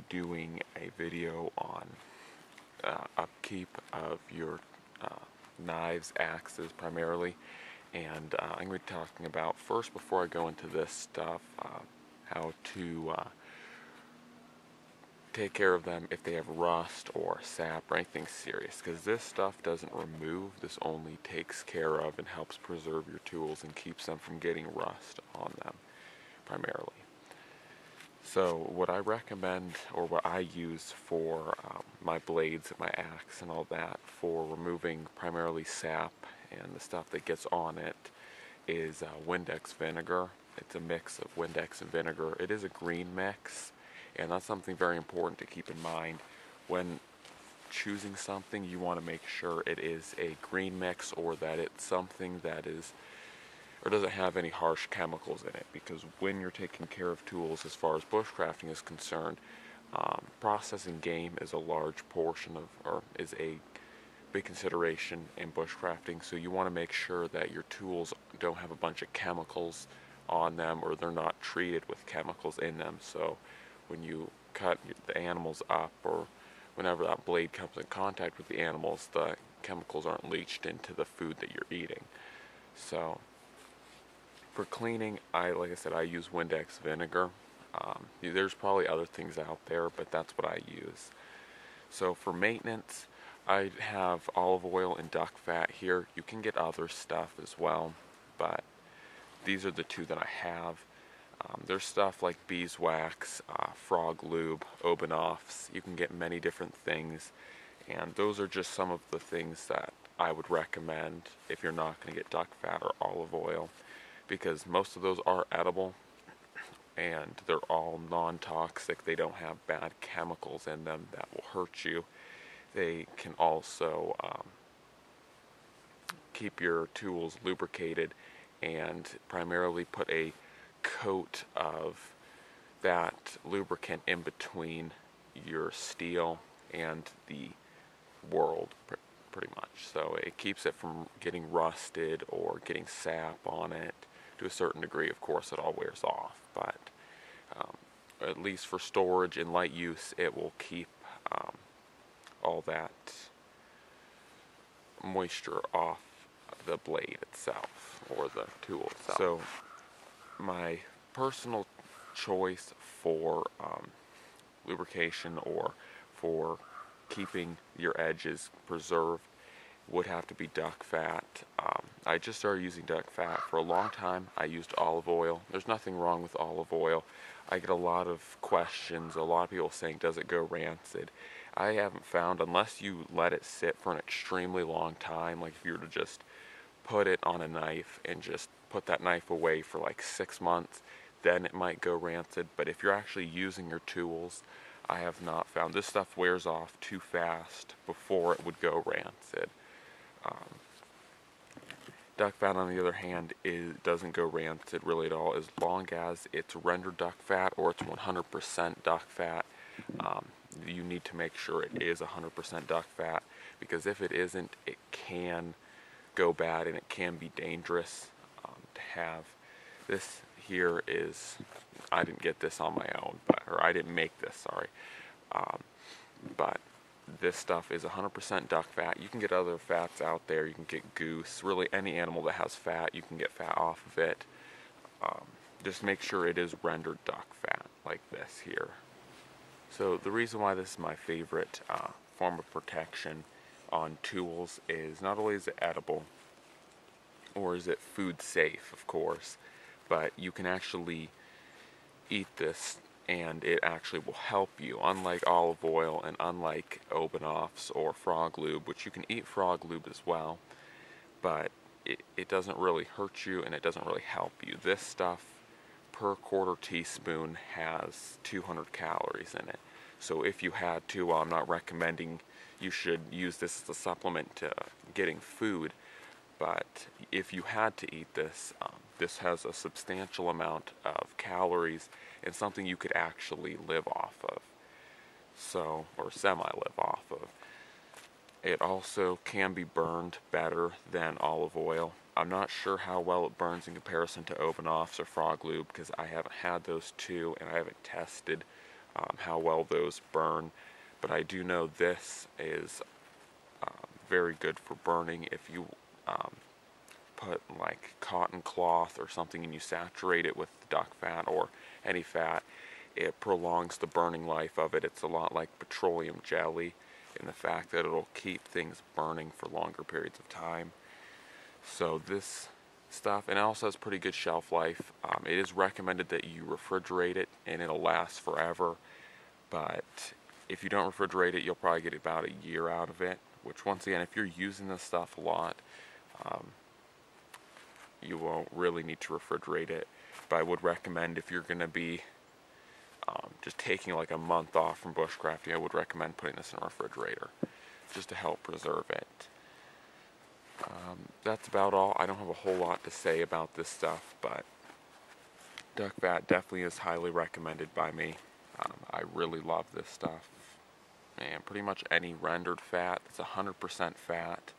doing a video on upkeep of your knives, axes primarily, and I'm going to be talking about, first before I go into this stuff, how to take care of them if they have rust or sap or anything serious, because this stuff doesn't remove, this only takes care of and helps preserve your tools and keeps them from getting rust on them primarily. So what I recommend, or what I use for my blades and my axe and all that, for removing primarily sap and the stuff that gets on it, is Windex vinegar. It's a mix of Windex and vinegar. It is a green mix, and that's something very important to keep in mind. When choosing something, you want to make sure it is a green mix, or that it's something that is, or doesn't have any harsh chemicals in it, because when you're taking care of tools, as far as bushcrafting is concerned, processing game is a large portion of, or is a big consideration in bushcrafting. So you want to make sure that your tools don't have a bunch of chemicals on them, or they're not treated with chemicals in them. So when you cut the animals up, or whenever that blade comes in contact with the animals, the chemicals aren't leached into the food that you're eating. So for cleaning, like I said, I use Windex vinegar. There's probably other things out there, but that's what I use. So for maintenance, I have olive oil and duck fat here. You can get other stuff as well, but these are the two that I have. There's stuff like beeswax, frog lube, Oben-Offs. You can get many different things, and those are just some of the things that I would recommend if you're not going to get duck fat or olive oil, because most of those are edible and they're all non-toxic. They don't have bad chemicals in them that will hurt you. They can also keep your tools lubricated and primarily put a coat of that lubricant in between your steel and the world, pretty much. So it keeps it from getting rusted or getting sap on it. To a certain degree, of course, it all wears off, but at least for storage and light use, it will keep all that moisture off the blade itself, or the tool itself. So my personal choice for lubrication, or for keeping your edges preserved, would have to be duck fat. I just started using duck fat. For a long time I used olive oil. There's nothing wrong with olive oil. I get a lot of questions, a lot of people saying, does it go rancid? I haven't found, unless you let it sit for an extremely long time, like if you were to just put it on a knife and just put that knife away for like 6 months, then it might go rancid. But if you're actually using your tools, I have not found. This stuff wears off too fast before it would go rancid. Duck fat, on the other hand, doesn't go rancid really at all, as long as it's rendered duck fat or it's 100% duck fat. You need to make sure it is 100% duck fat, because if it isn't, it can go bad and it can be dangerous to have. This here is, I didn't get this on my own, or I didn't make this, sorry, but this stuff is 100% duck fat. You can get other fats out there. You can get goose, really any animal that has fat, you can get fat off of it. Just make sure it is rendered duck fat, like this here. So the reason why this is my favorite form of protection on tools is, not only is it edible, or is it food safe, of course, but you can actually eat this and it actually will help you. Unlike olive oil and unlike Oben-Offs or frog lube, which you can eat frog lube as well, but it doesn't really hurt you and it doesn't really help you. This stuff per quarter teaspoon has 200 calories in it. So if you had to, well, I'm not recommending you should use this as a supplement to getting food, but if you had to eat this, this has a substantial amount of calories and something you could actually live off of, so, or semi-live off of. It also can be burned better than olive oil. I'm not sure how well it burns in comparison to Oben-Offs or frog lube, because I haven't had those two and I haven't tested how well those burn, but I do know this is very good for burning. If you put like cotton cloth or something and you saturate it with duck fat or any fat, it prolongs the burning life of it. It's a lot like petroleum jelly in the fact that it'll keep things burning for longer periods of time. So this stuff, and it also has pretty good shelf life. It is recommended that you refrigerate it and it'll last forever, but if you don't refrigerate it, you'll probably get about a year out of it, which once again, if you're using this stuff a lot, you won't really need to refrigerate it. But I would recommend, if you're going to be just taking like a month off from bushcrafting, I would recommend putting this in a refrigerator just to help preserve it. That's about all. I don't have a whole lot to say about this stuff, but duck fat definitely is highly recommended by me. I really love this stuff. And pretty much any rendered fat that's 100% fat,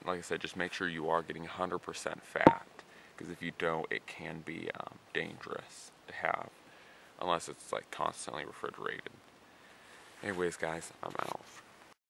like I said, just make sure you are getting 100% fat, because if you don't, it can be dangerous to have, unless it's like constantly refrigerated. Anyways, guys, I'm out.